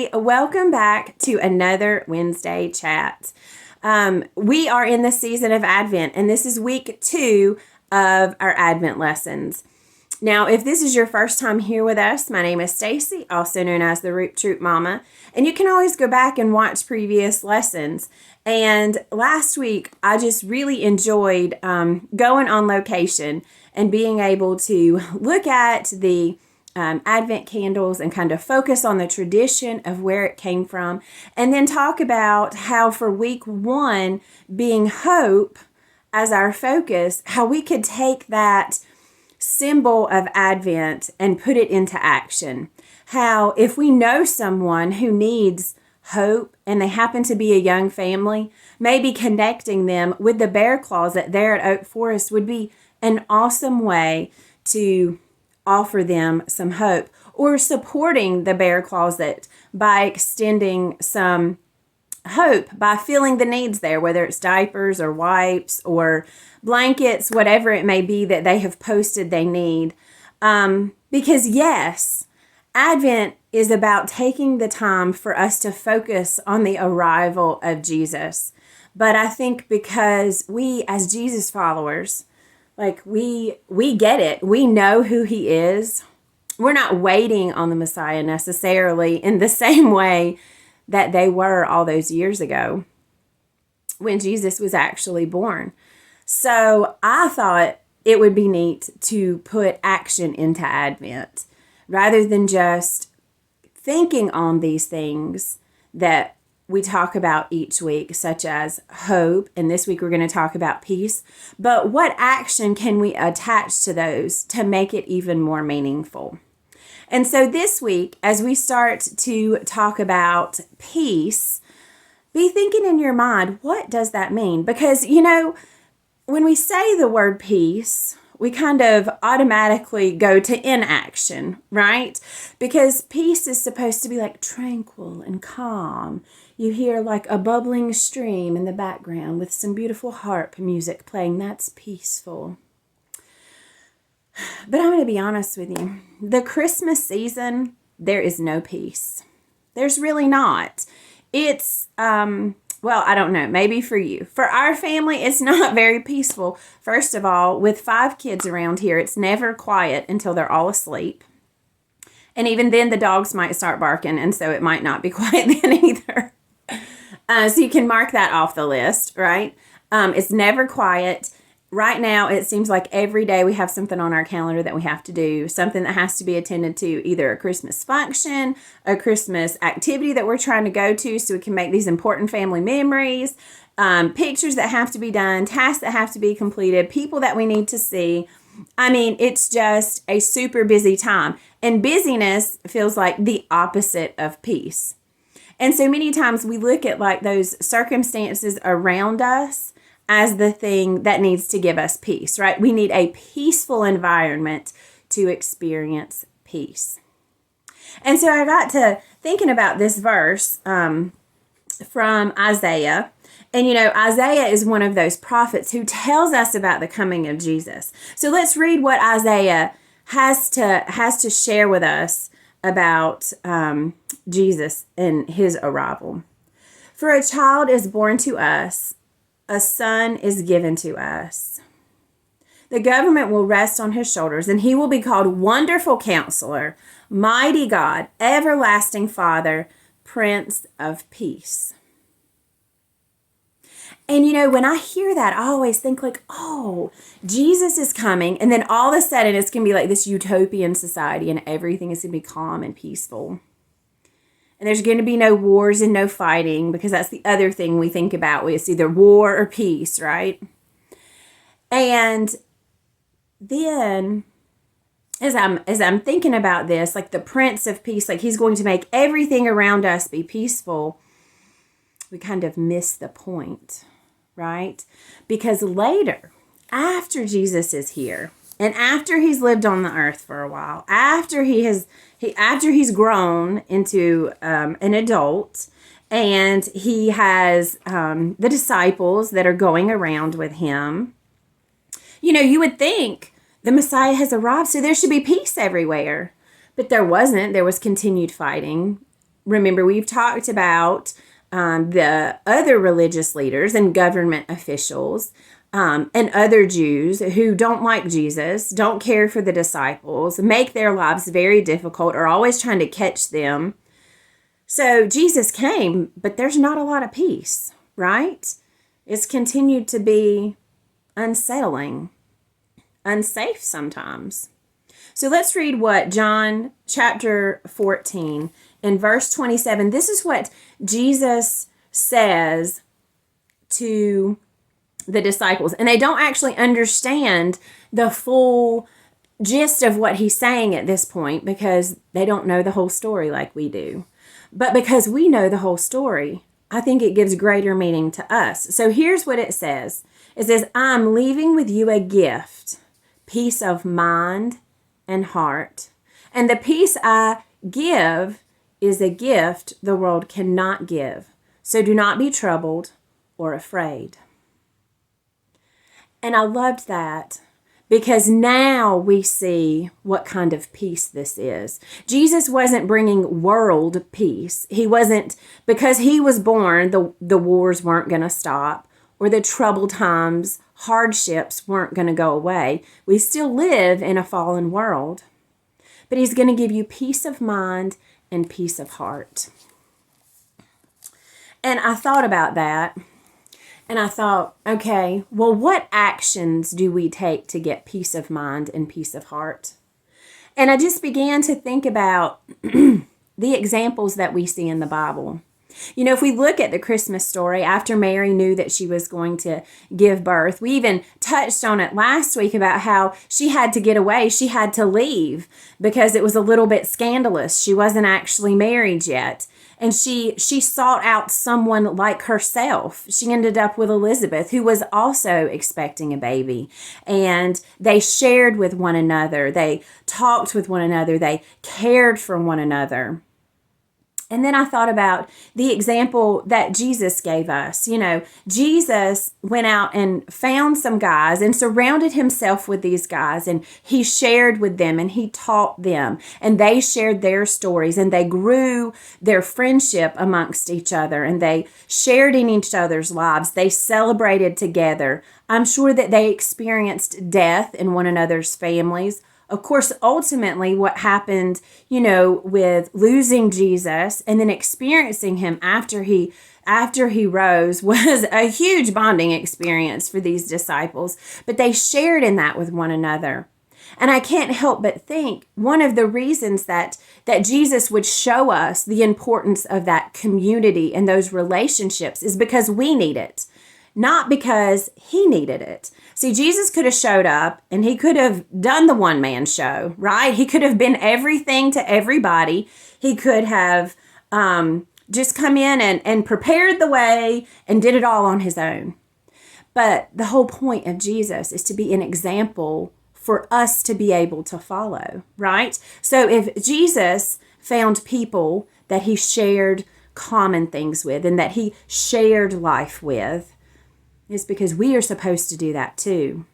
everybody. Welcome back to another Wednesday chat. We are in the season of Advent, and this is week 2 of our Advent lessons. Now, if this is your first time here with us, my name is Stacy, also known as the Root Troop Mama, and you can always go back and watch previous lessons. And last week, I just really enjoyed going on location and being able to look at the Advent candles and kind of focus on the tradition of where it came from, and then talk about how for week 1 being hope as our focus, how we could take that symbol of Advent and put it into action. How if we know someone who needs hope and they happen to be a young family, maybe connecting them with the bear closet there at Oak Forest would be an awesome way to offer them some hope, or supporting the bear closet by extending some hope by filling the needs there, whether it's diapers or wipes or blankets, whatever it may be that they have posted they need. Because yes, Advent is about taking the time for us to focus on the arrival of Jesus. But I think because we as Jesus followers, like we get it. We know who he is. We're not waiting on the Messiah necessarily in the same way that they were all those years ago when Jesus was actually born. So I thought it would be neat to put action into Advent rather than just thinking on these things that we talk about each week, such as hope, and this week we're going to talk about peace. But what action can we attach to those to make it even more meaningful? And so this week, as we start to talk about peace, be thinking in your mind, what does that mean? Because, when we say the word peace, we kind of automatically go to inaction, right? Because peace is supposed to be like tranquil and calm. You hear like a bubbling stream in the background with some beautiful harp music playing. That's peaceful. But I'm going to be honest with you. The Christmas season, there is no peace. There's really not. It's, well, I don't know, maybe for you. For our family, it's not very peaceful. First of all, with 5 kids around here, it's never quiet until they're all asleep. And even then, the dogs might start barking, and so it might not be quiet then either. So you can mark that off the list, right? It's never quiet. Right now, it seems like every day we have something on our calendar that we have to do, something that has to be attended to, either a Christmas function, a Christmas activity that we're trying to go to so we can make these important family memories, pictures that have to be done, tasks that have to be completed, people that we need to see. I mean, it's just a super busy time. And busyness feels like the opposite of peace. And so many times we look at like those circumstances around us as the thing that needs to give us peace, right? We need a peaceful environment to experience peace. And so I got to thinking about this verse from Isaiah. And Isaiah is one of those prophets who tells us about the coming of Jesus. So let's read what Isaiah has to share with us about Jesus and his arrival. For a child is born to us, a son is given to us. The government will rest on his shoulders, and he will be called Wonderful Counselor, Mighty God, Everlasting Father, Prince of Peace. And when I hear that, I always think like, oh, Jesus is coming. And then all of a sudden it's going to be like this utopian society and everything is going to be calm and peaceful. And there's going to be no wars and no fighting, because that's the other thing we think about. It's either war or peace, right? And then as I'm thinking about this, like the Prince of Peace, like he's going to make everything around us be peaceful, we kind of miss the point, right? Because later, after Jesus is here, and after he's lived on the earth for a while, after he's grown into an adult, and he has the disciples that are going around with him, you would think the Messiah has arrived, so there should be peace everywhere. But there wasn't. There was continued fighting. remember, we've talked about the other religious leaders and government officials and other Jews who don't like Jesus, don't care for the disciples, make their lives very difficult, are always trying to catch them. So Jesus came, but there's not a lot of peace, right? It's continued to be unsettling, unsafe sometimes. So let's read what John chapter 14 in verse 27. This is what Jesus says to the disciples. And they don't actually understand the full gist of what he's saying at this point because they don't know the whole story like we do. But because we know the whole story, I think it gives greater meaning to us. So here's what it says. It says, I'm leaving with you a gift, peace of mind and heart. And the peace I give is a gift the world cannot give. So do not be troubled or afraid. And I loved that because now we see what kind of peace this is. Jesus wasn't bringing world peace. He wasn't, because he was born, the wars weren't going to stop, or the troubled times, hardships weren't going to go away. We still live in a fallen world. But he's going to give you peace of mind and peace of heart. And I thought about that. And I thought, okay, well, what actions do we take to get peace of mind and peace of heart? And I just began to think about the examples that we see in the Bible. You know, if we look at the Christmas story, after Mary knew that she was going to give birth, we even touched on it last week about how she had to get away. She had to leave because it was a little bit scandalous. She wasn't actually married yet. And she sought out someone like herself. She ended up with Elizabeth, who was also expecting a baby. And they shared with one another. They talked with one another. They cared for one another. And then I thought about the example that Jesus gave us. You know, Jesus went out and found some guys and surrounded himself with these guys, and he shared with them and he taught them, and they shared their stories, and they grew their friendship amongst each other, and they shared in each other's lives. They celebrated together. I'm sure that they experienced death in one another's families. Of course, ultimately what happened, you know, with losing Jesus and then experiencing him after he rose was a huge bonding experience for these disciples, but they shared in that with one another. And I can't help but think one of the reasons that Jesus would show us the importance of that community and those relationships is because we need it, not because he needed it. See, Jesus could have showed up and he could have done the one-man show, right? He could have been everything to everybody. He could have just come in and prepared the way and did it all on his own. But the whole point of Jesus is to be an example for us to be able to follow, right? So if Jesus found people that he shared common things with and that he shared life with, is because we are supposed to do that too.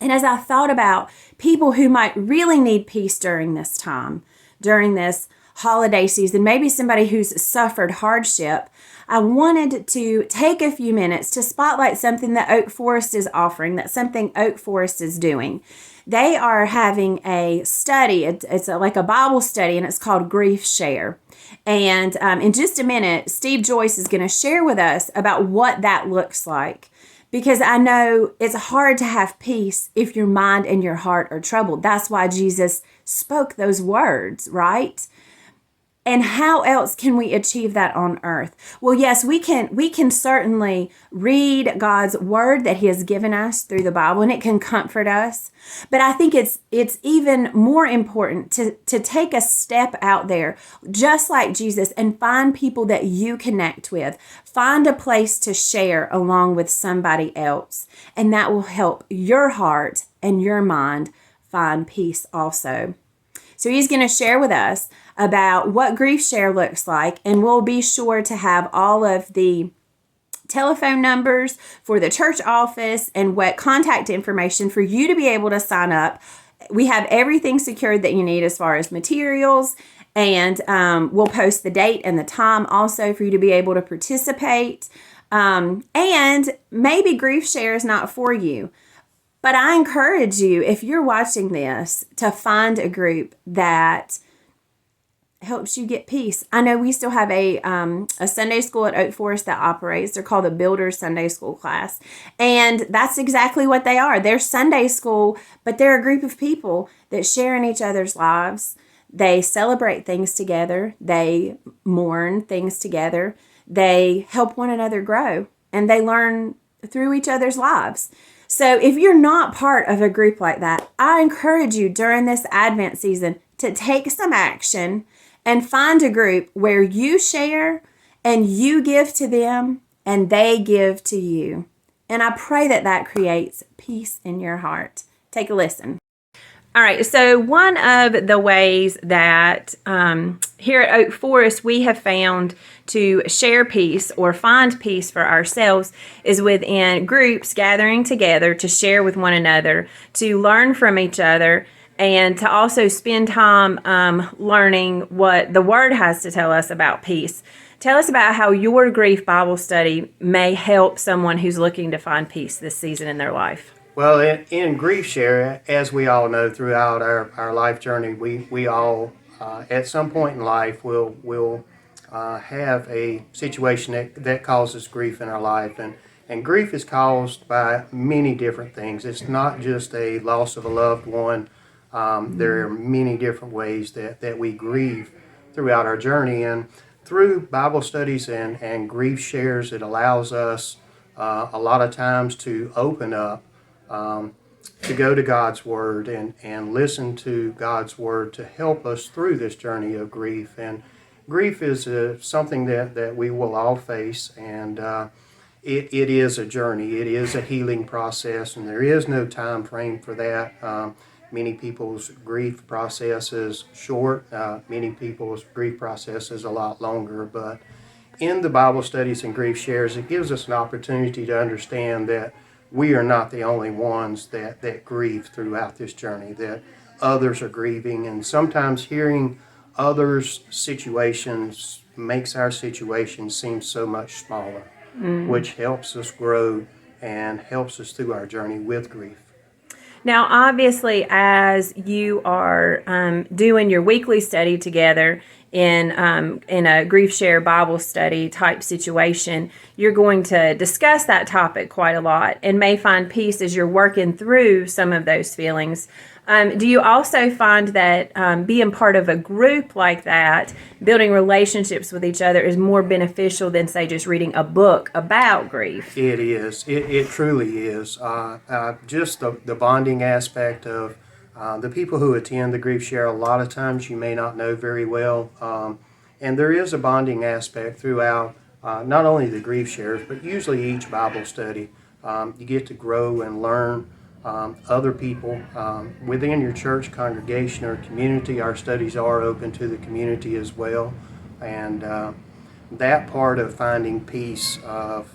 And as I thought about people who might really need peace during this time, during this holiday season, maybe somebody who's suffered hardship, I wanted to take a few minutes to spotlight something that Oak Forest is offering, that's something Oak Forest is doing. They are having a study, it's like a Bible study, and it's called Grief Share. And in just a minute, Steve Joyce is going to share with us about what that looks like. Because I know it's hard to have peace if your mind and your heart are troubled. That's why Jesus spoke those words, right? And how else can we achieve that on earth? Well, yes, we can certainly read God's word that he has given us through the Bible, and it can comfort us. But I think it's even more important to take a step out there, just like Jesus, and find people that you connect with. Find a place to share along with somebody else, and that will help your heart and your mind find peace also. So he's going to share with us about what Grief Share looks like, and we'll be sure to have all of the telephone numbers for the church office and what contact information for you to be able to sign up. We have everything secured that you need as far as materials And we'll post the date and the time also for you to be able to participate. And maybe Grief Share is not for you. But I encourage you, if you're watching this, to find a group that helps you get peace. I know we still have a Sunday school at Oak Forest that operates. They're called the Builders Sunday School class. And that's exactly what they are. They're Sunday school, but they're a group of people that share in each other's lives. They celebrate things together. They mourn things together. They help one another grow. And they learn through each other's lives. So if you're not part of a group like that, I encourage you during this Advent season to take some action and find a group where you share and you give to them and they give to you. And I pray that that creates peace in your heart. Take a listen. All right, so one of the ways that here at Oak Forest we have found to share peace or find peace for ourselves is within groups gathering together to share with one another, to learn from each other, and to also spend time learning what the Word has to tell us about peace. Tell us about how your grief Bible study may help someone who's looking to find peace this season in their life. Well, in Grief Share, as we all know throughout our life journey, we all at some point in life will have a situation that causes grief in our life. And grief is caused by many different things. It's not just a loss of a loved one. There are many different ways that we grieve throughout our journey. And through Bible studies and grief shares, it allows us a lot of times to open up, to go to God's Word and listen to God's Word to help us through this journey of grief. And grief is something that we will all face, and it is a journey. It is a healing process, and there is no time frame for that. Many people's grief process is short. Many people's grief process is a lot longer. But in the Bible studies and grief shares, it gives us an opportunity to understand that we are not the only ones that grieve throughout this journey, that others are grieving. And sometimes hearing others' situations makes our situation seem so much smaller, which helps us grow and helps us through our journey with grief. Now, obviously, as you are doing your weekly study together in a Grief Share Bible study type situation, you're going to discuss that topic quite a lot and may find peace as you're working through some of those feelings. Do you also find that being part of a group like that, building relationships with each other, is more beneficial than, say, just reading a book about grief? It is. It truly is. Just the bonding aspect of the people who attend the Grief Share, a lot of times you may not know very well. And there is a bonding aspect throughout not only the Grief Shares, but usually each Bible study. You get to grow and learn other people within your church congregation or community. Our studies are open to the community as well. And that part of finding peace, of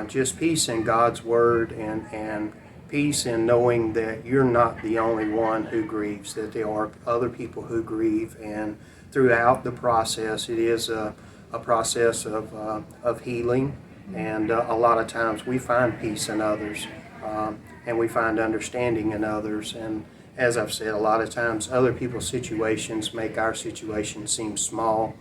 just peace in God's Word and peace in knowing that you're not the only one who grieves, that there are other people who grieve, and throughout the process it is a process of healing, and a lot of times we find peace in others, and we find understanding in others. And as I've said, a lot of times other people's situations make our situation seem small.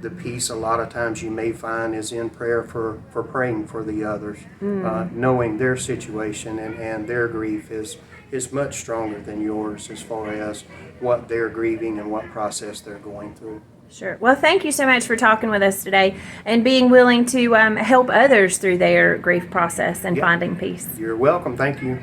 The peace a lot of times you may find is in prayer for praying for the others, knowing their situation and their grief is much stronger than yours as far as what they're grieving and what process they're going through. Sure. Well, thank you so much for talking with us today and being willing to help others through their grief process and finding peace. You're welcome. Thank you.